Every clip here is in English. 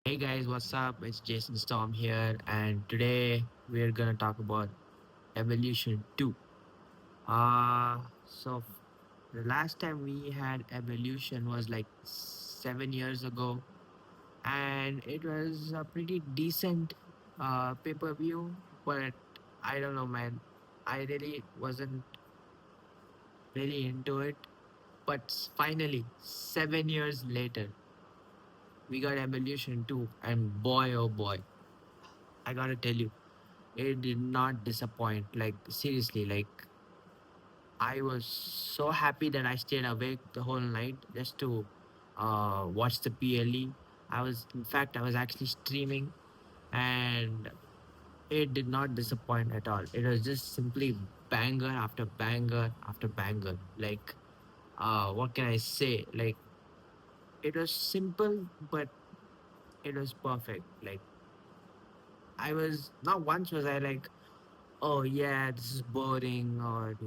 Hey guys, what's up? It's Jason Storm here, and today we're gonna talk about Evolution 2. The last time we had Evolution was like 7 years ago, and it was a pretty decent pay per view, but I don't know, man. I really wasn't really into it, but finally, 7 years later, we got Evolution 2, and boy, oh boy, I gotta tell you. It did not disappoint. Like seriously, like I was so happy that I stayed awake the whole night just to watch the PLE. In fact, I was actually streaming, and it did not disappoint at all. It was just simply banger after banger after banger. Like, what can I say? Like, it was simple, but it was perfect. Like, I was not once was I like, oh yeah, this is boring, or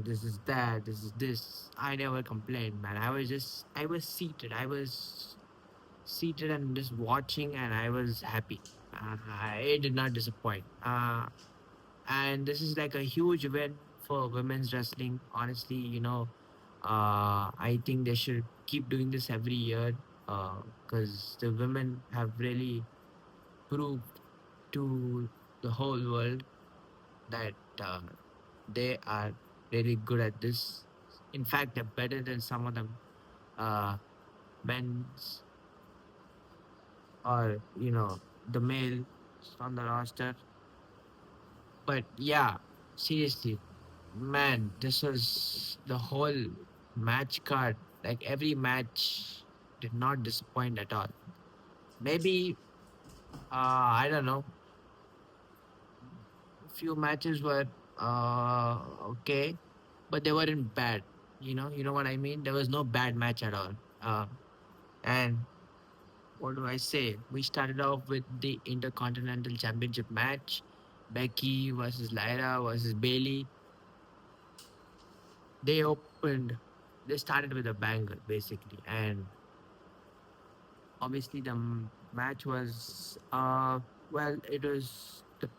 this is that, this is this. I never complained, man. I was seated. I was seated and just watching, and I was happy. It did not disappoint. And this is like a huge win for women's wrestling. Honestly, I think they should keep doing this every year, because the women have really proved to the whole world that they are really good at this. In fact, they're better than some of them uh, men's or the male on the roster. But yeah, seriously, man, this was the whole match card. Like every match did not disappoint at all. Maybe I don't know. A few matches were okay, but they weren't bad. You know what I mean. There was no bad match at all. And what do I say? We started off with the Intercontinental Championship match, Becky versus Lyra versus Bailey. They opened. They started with a banger basically, and obviously the match was well. It was the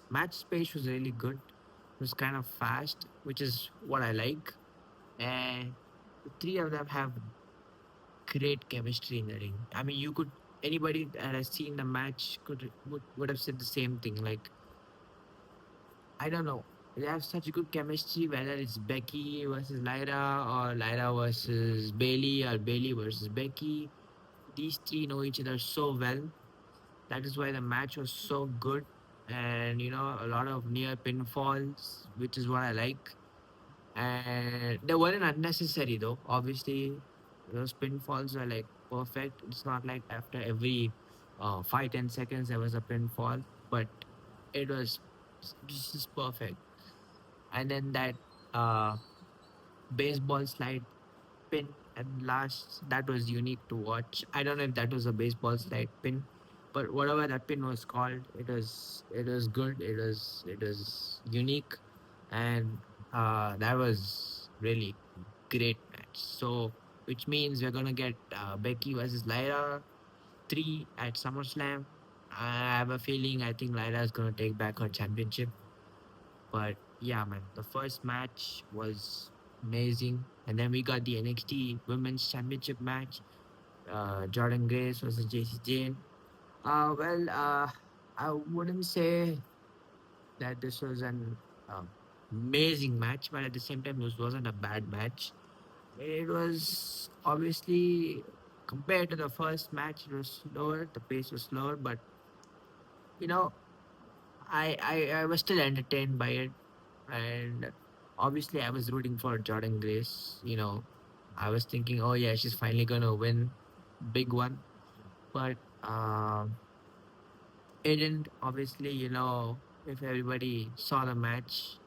match pace was really good. It was kind of fast, which is what I like. And the three of them have great chemistry in the ring. I mean, anybody that has seen the match would have said the same thing. Like, I don't know, they have such good chemistry. Whether it's Becky versus Lyra, or Lyra versus Bailey, or Bailey versus Becky, these three know each other so well. That is why the match was so good, and a lot of near pinfalls, which is what I like. And they weren't unnecessary though. Obviously, those pinfalls are like perfect. It's not like after every 5-10 seconds there was a pinfall, but it was this is perfect. And then that uh, baseball slide pin and last, that was unique to watch. I don't know if that was a baseball slide pin, but whatever that pin was called, it was good. It was unique, and that was really great match. So, which means we're gonna get Becky versus Lyra 3 at SummerSlam. I have a feeling I think Lyra is gonna take back her championship. But yeah, man, the first match was amazing, and then we got the NXT Women's Championship match. Jordan Grace versus JC Jane. I wouldn't say that this was an um, amazing match, but at the same time, this wasn't a bad match. It was obviously compared to the first match, it was slower. The pace was slower, but you know, I was still entertained by it, and obviously I was rooting for Jordan Grace. I was thinking, oh yeah, she's finally gonna win, big one. But it didn't. Obviously, if everybody saw the match,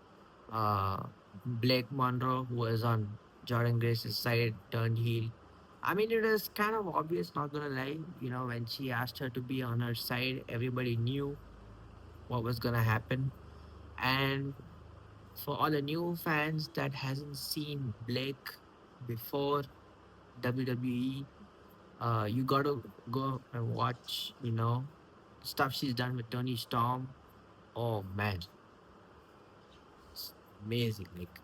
uh, Blake Monroe, who was on Jordan Grace's side, turned heel. I mean, it was kind of obvious, not gonna lie. When she asked her to be on her side, everybody knew what was gonna happen. And for all the new fans that hasn't seen Blake before WWE, You gotta go and watch, stuff she's done with Tony Storm. Oh man, it's amazing. Like,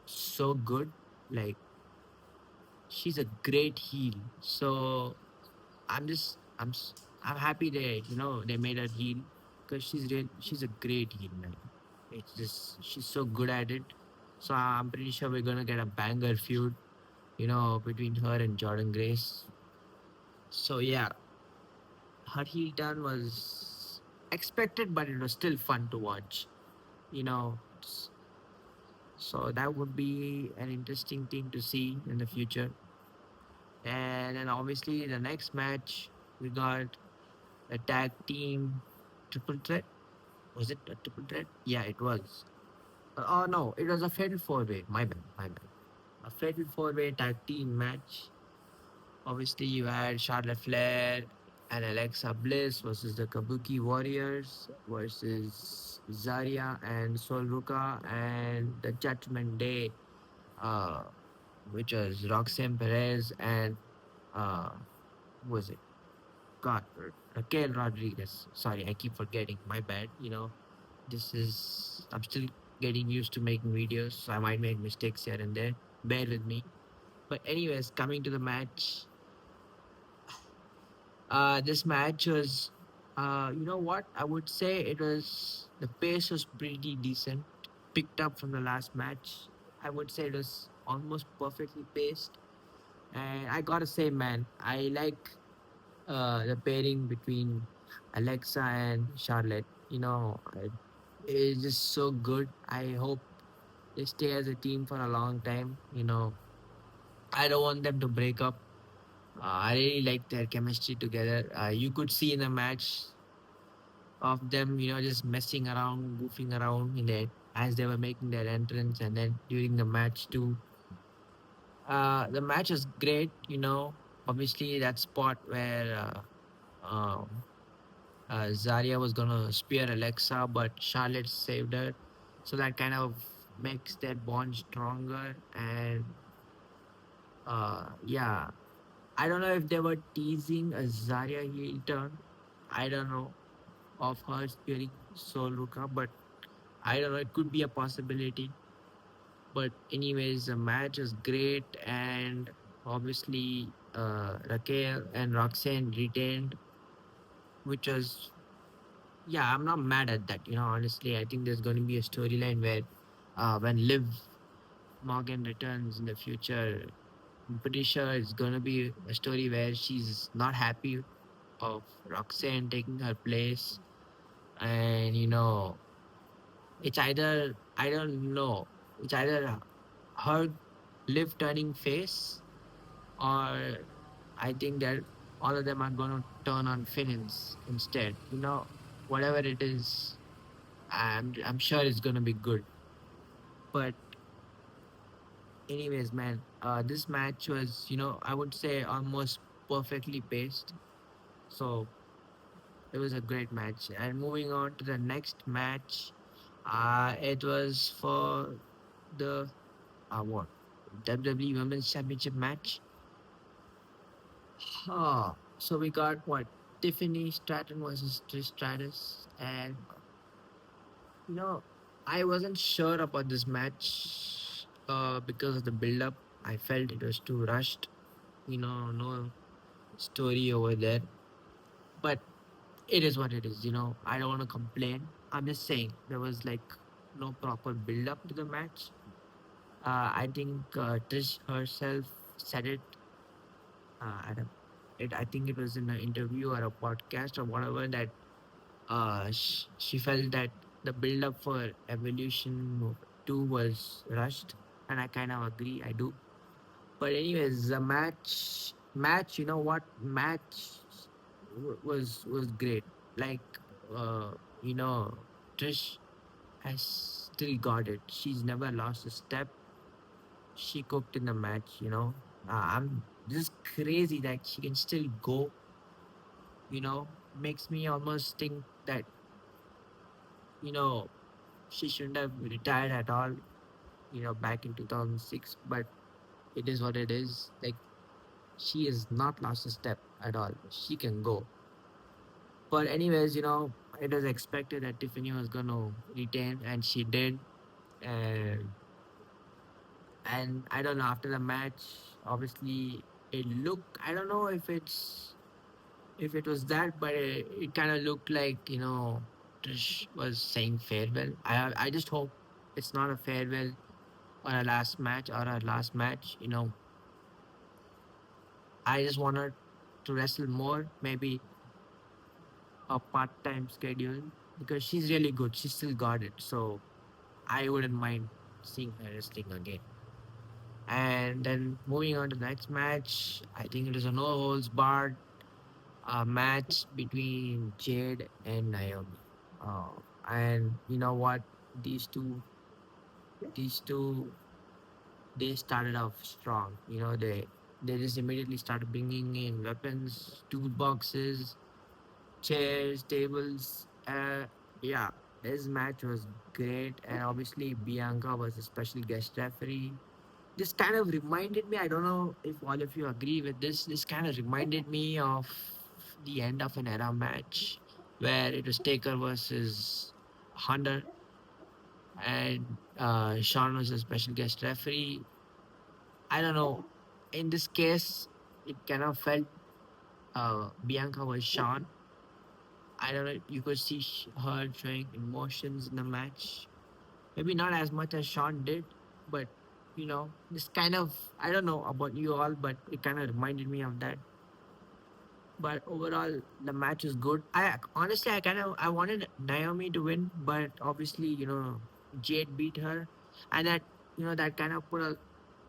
so good. Like, she's a great heel. So I'm happy they made her heel because she's a great heel, man. It's just she's so good at it. So I'm pretty sure we're gonna get a banger feud, between her and Jordan Grace. So yeah, her heel turn was expected, but it was still fun to watch. You know, so that would be an interesting thing to see in the future. And then obviously the next match we got a tag team triple threat. Was it a triple threat? Yeah, it was. Oh no, it was a fatal four way. My bad, my bad. A fatal four way tag team match. Obviously, you had Charlotte Flair and Alexa Bliss versus the Kabuki Warriors versus Zarya and Sol Ruka and the Judgment Day, uh, which was Roxanne Perez and uh, who was it? God, Raquel Rodriguez. Sorry, I keep forgetting. My bad. I'm still getting used to making videos, so I might make mistakes here and there. Bear with me. But anyways, coming to the match, this match was, you know what? I would say it was the pace was pretty decent, picked up from the last match. I would say it was almost perfectly paced. And I gotta say, man, I like the pairing between Alexa and Charlotte. It's just so good. I hope they stay as a team for a long time. I don't want them to break up. I really like their chemistry together. You could see in the match of them, just messing around, goofing around in there as they were making their entrance, and then during the match too. The match was great. Obviously that spot where Zarya was gonna spear Alexa, but Charlotte saved her, so that kind of makes their bond stronger. And yeah, I don't know if they were teasing a Zarya heel turn. I don't know of her spearing Sol Ruka, but I don't know. It could be a possibility. But anyways, the match is great, and obviously Raquel and Roxanne retained, which was yeah. I'm not mad at that. Honestly, I think there's going to be a storyline where when Liv Morgan returns in the future, I'm pretty sure it's going to be a story where she's not happy of Roxanne taking her place. And it's either I don't know. It's either her Liv turning face, or I think that all of them are gonna turn on Finn's instead. Whatever it is, I'm sure it's gonna be good. But anyways, man, this match was, I would say almost perfectly paced. So it was a great match. And moving on to the next match, it was for the what WWE Women's Championship match. So we got what Tiffany Stratton versus Trish Stratus, and you know I wasn't sure about this match because of the build-up. I felt it was too rushed. No story over there, but it is what it is. I don't want to complain. I'm just saying there was like no proper build-up to the match. I think Trish herself said it. At a, I think it was in an interview or a podcast or whatever that she felt that the build-up for Evolution 2 was rushed, and I kind of agree. I do. But anyways, the match, you know what? Match was great. Like, uh, you know, Trish has still got it. She's never lost a step. She cooked in the match. I'm just crazy that she can still go. Makes me almost think that you know she shouldn't have retired at all. Back in 2006, but it is what it is. Like, She has not lost a step at all. She can go. But anyways, it was expected that Tiffany was gonna retain, and she did. And I don't know, after the match, obviously it looked. I don't know if it was that, but it kind of looked like Trish was saying farewell. I just hope it's not a farewell or a last match or a last match. I just want her to wrestle more, maybe a part-time schedule, because she's really good. She still got it, so I wouldn't mind seeing her wrestling again. And then moving on to the next match, I think it is a no holds barred match between Jade and Naomi. And you know what? These two, these two, they started off strong. They just immediately started bringing in weapons, toolboxes, chairs, tables. Yeah, this match was great, and obviously Bianca was a special guest referee. This kind of reminded me. I don't know if all of you agree with this. This kind of reminded me of the end of an era match where it was Taker versus Hunter, and Sean was a special guest referee. I don't know. In this case, it kind of felt Bianca was Sean. I don't know. You could see her showing emotions in the match. Maybe not as much as Sean did, but this kind of, I don't know about you all, but it kind of reminded me of that. But overall, the match was good. I honestly, I wanted Naomi to win, but obviously, Jade beat her, and that kind of put a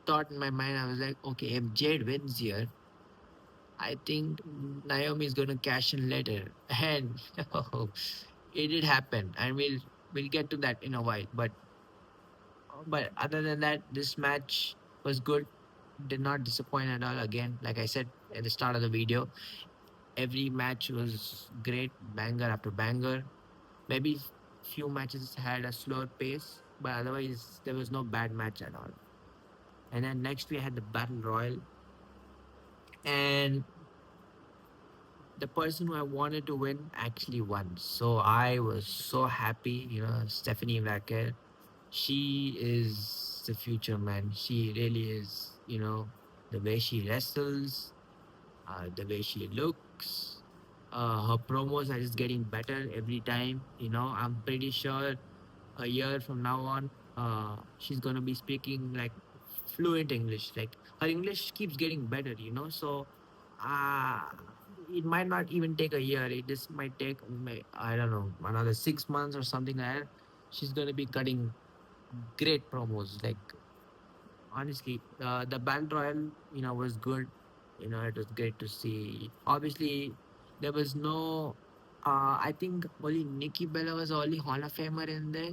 thought in my mind. I was like, okay, if Jade wins here, I think Naomi is going to cash in later, and it did happen, and we'll get to that in a while. But other than that, this match was good. Did not disappoint at all. Again, like I said at the start of the video, every match was great, banger after banger. Maybe few matches had a slower pace, but otherwise there was no bad match at all. And then next we had the battle royal, and the person who I wanted to win actually won. So I was so happy. Stephanie Wacker, she is the future, man. She really is. The way she wrestles, the way she looks, her promos are just getting better every time. I'm pretty sure a year from now on, she's gonna be speaking like fluent English. Like her English keeps getting better. So uh, it might not even take a year. It just might take, I don't know, another 6 months or something like that. She's gonna be cutting great promos. Like honestly, the battle royal, was good. It was great to see. Obviously, there was no. I think only Nikki Bella was the only Hall of Famer in there.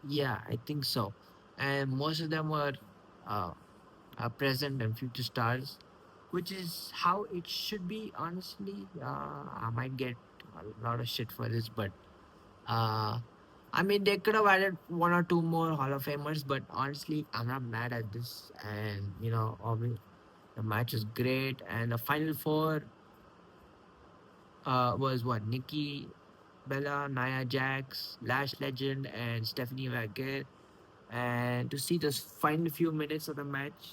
Yeah, I think so. And most of them were uh, present and future stars, which is how it should be. Honestly, I might get a lot of shit for this, but uh, I mean, they could have added one or two more Hall of Famers, but honestly, I'm not mad at this. And the match is great, and the final four was what Nikki Bella, Nia Jax, Lash Legend, and Stephanie Wagner. And to see those final few minutes of the match,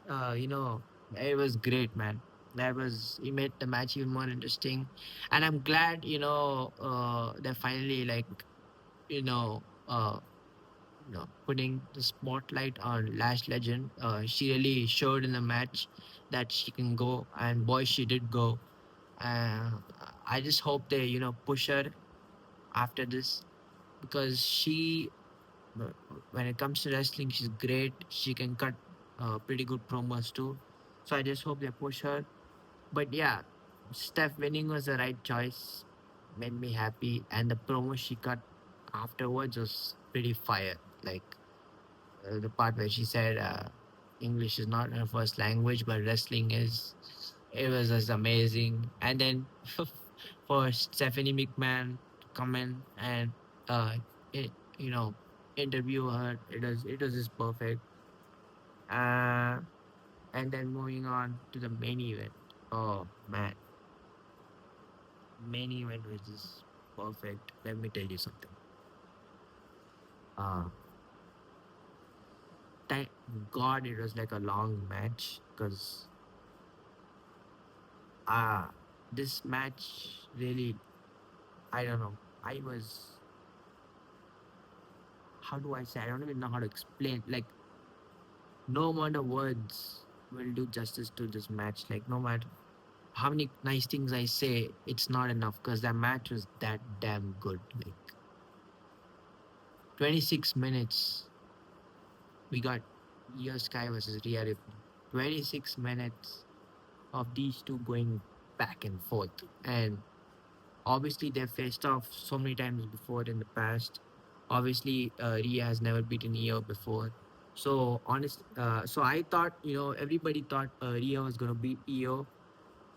it was great, man. It made the match even more interesting, and I'm glad they finally like you know uh putting the spotlight on Lash Legend. She really showed in the match that she can go, and boy, she did go. Uh, I just hope they push her after this, because uh, when it comes to wrestling, she's great. She can cut pretty good promos too. So I just hope they push her. But yeah, Steph winning was the right choice. Made me happy, and the promo she cut afterwards was pretty fire. Like the part where she said English is not her first language, but wrestling is. It was just amazing. And then for Stephanie McMahon to come in and uh, it, you know interview her, it was just perfect. Uh, And then moving on to the main event. Oh man, main event was just perfect. Let me tell you something. Uh, thank God it was like a long match because ah, this match really, I don't know. I was, how do I say? I don't even know how to explain. Like, no amount of words will do justice to this match. Like, no matter how many nice things I say, it's not enough because that match was that damn good. Like, 26 minutes, we got Io Sky versus Rhea Ripley. 26 minutes of these two going back and forth. And obviously, they've faced off so many times before in the past. Obviously, Rhea has never beaten Io before. So I thought, everybody thought Rhea was gonna beat Io,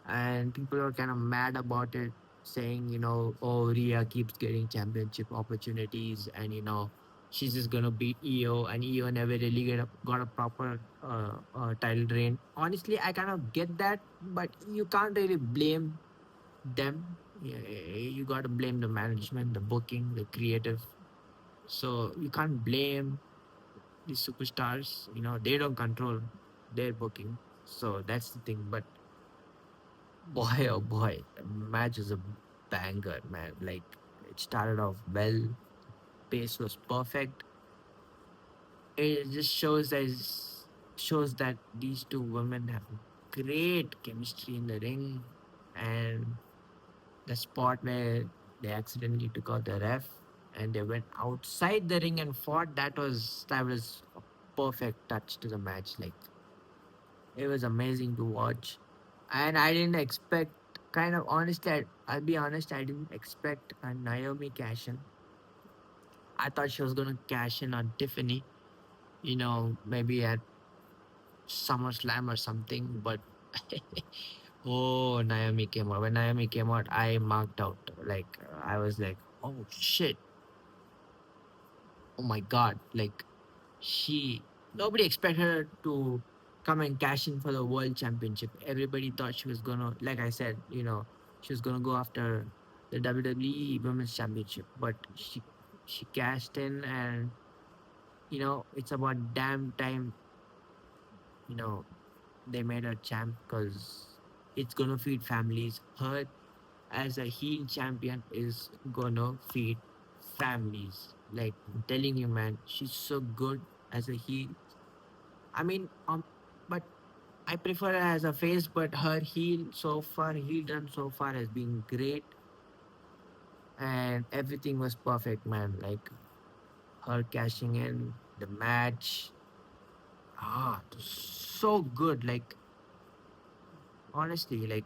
and people are kind of mad about it, saying, oh, Rhea keeps getting championship opportunities, and she's just gonna beat Io, and Io never really got a proper title reign. Honestly, I kind of get that, but you can't really blame them. Yeah, you got to blame the management, the booking, the creative. So you can't blame the superstars. They don't control their booking. So that's the thing. But boy, oh boy, the match was a banger, man. Like, it started off well, pace was perfect. It just shows that these two women have great chemistry in the ring, and the spot where they accidentally took out the ref and they went outside the ring and fought, that was a perfect touch to the match. Like, it was amazing to watch, and I didn't expect, kind of honestly, I'll be honest, I didn't expect a Naomi cash in. I thought she was gonna cash in on Tiffany, maybe at SummerSlam or something, but oh, Naomi came out. When Naomi came out, I marked out. Like, I was like, oh shit, oh my god, like, she nobody expected her to come and cash in for the world championship. Everybody thought she was gonna, like I said, she was gonna go after the WWE Women's Championship, but she cashed in, and it's about damn time, you know they made her champ, because it's gonna feed families. Her as a heel champion is gonna feed families. Like, I'm telling you, man, she's so good as a heel. I mean, but I prefer her as a face, but her heel run so far has been great, and everything was perfect, man. Like, her cashing in, the match, it was so good. Like, honestly, like,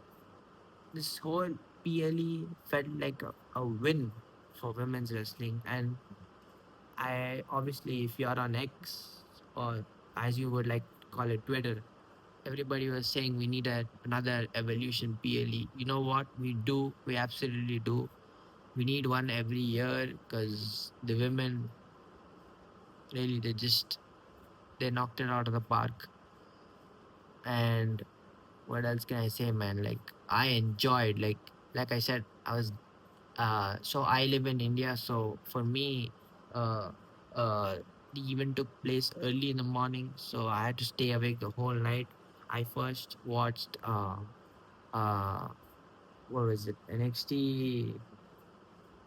this whole PLE felt like a win for women's wrestling, and I obviously, if you're on X, or as you would like to call it, Twitter, everybody was saying we need another Evolution PLE. You know what? We do. We absolutely do. We need one every year because the women really, they knocked it out of the park. And what else can I say, man? Like, I enjoyed, like I said, so I live in India, so for me, uh uh the event took place early in the morning, so I had to stay awake the whole night. I first watched uh what was it, NXT,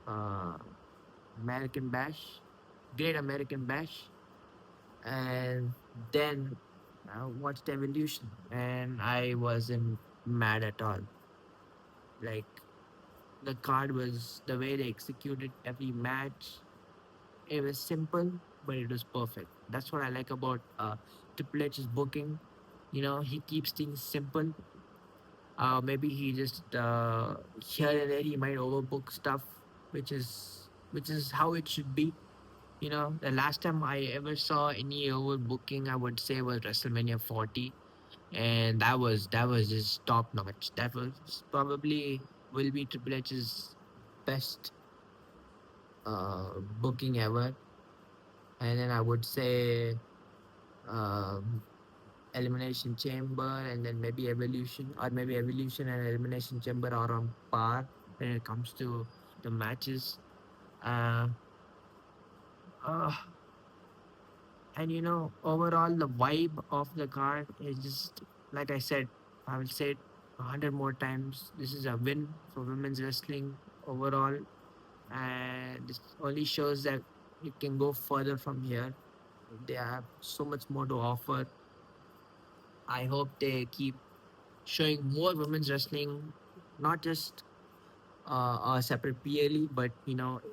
uh American Bash, Great American Bash, and then I watched Evolution, and I wasn't mad at all. Like, the card was, the way they executed every match. It was simple, but it was perfect. That's what I like about Triple H's booking. He keeps things simple. Maybe he just here and there he might overbook stuff, which is how it should be. The last time I ever saw any overbooking, I would say, was WrestleMania 40, and that was just top notch. That was probably will be Triple H's best booking ever. And then I would say, um, Elimination Chamber, and then maybe Evolution, or maybe Evolution and Elimination Chamber are on par when it comes to the matches. Uh, uh, and overall, the vibe of the card is just like I said. I will say it 100 more times. This is a win for women's wrestling overall, and this only shows that it can go further from here. They have so much more to offer. I hope they keep showing more women's wrestling, not just a separate PLE, but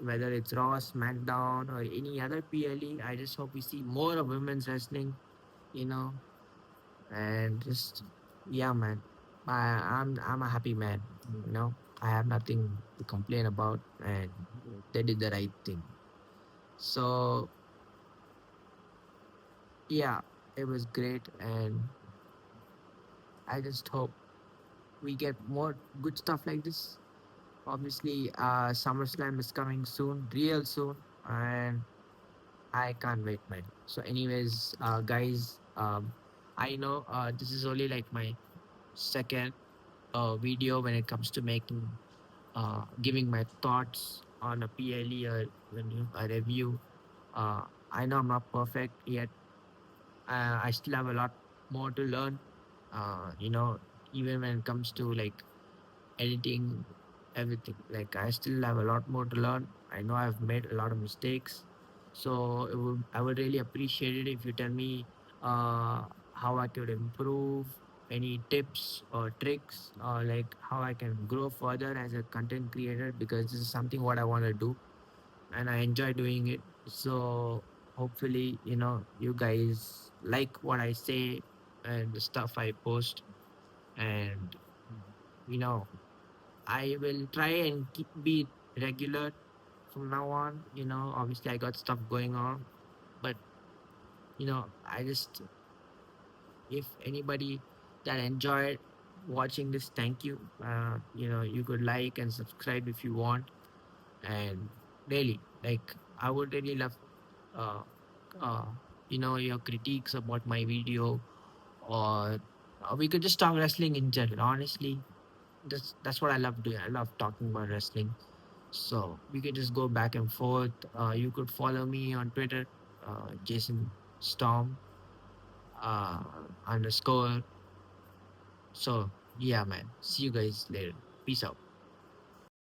whether it's Raw, SmackDown, or any other PLE. I just hope we see more of women's wrestling, you know, and just yeah, man. I'm a happy man. I have nothing to complain about, and they did the right thing. So yeah, it was great, and I just hope we get more good stuff like this. Obviously, SummerSlam is coming soon, real soon, and I can't wait, man. So, anyways, guys, I know this is only like my second video when it comes to giving my thoughts on a PLE or a review. Uh, I know I'm not perfect yet. I still have a lot more to learn. Even when it comes to like editing, everything. Like I still have a lot more to learn. I know I've made a lot of mistakes, so I would really appreciate it if you tell me how I could improve, any tips or tricks, or like how I can grow further as a content creator, because this is something what I want to do and I enjoy doing it. So hopefully, you guys like what I say and the stuff I post, and you know I will try and be regular from now on. Obviously I got stuff going on, but I just, if anybody that enjoyed watching this, thank you. You could like and subscribe if you want, and really, like, I would really love, uh, uh, your critiques about my video, or we could just talk wrestling in general. Honestly, that's what I love doing. I love talking about wrestling. So we could just go back and forth. You could follow me on Twitter, Jason Storm uh, underscore. So yeah, man. See you guys later. Peace out.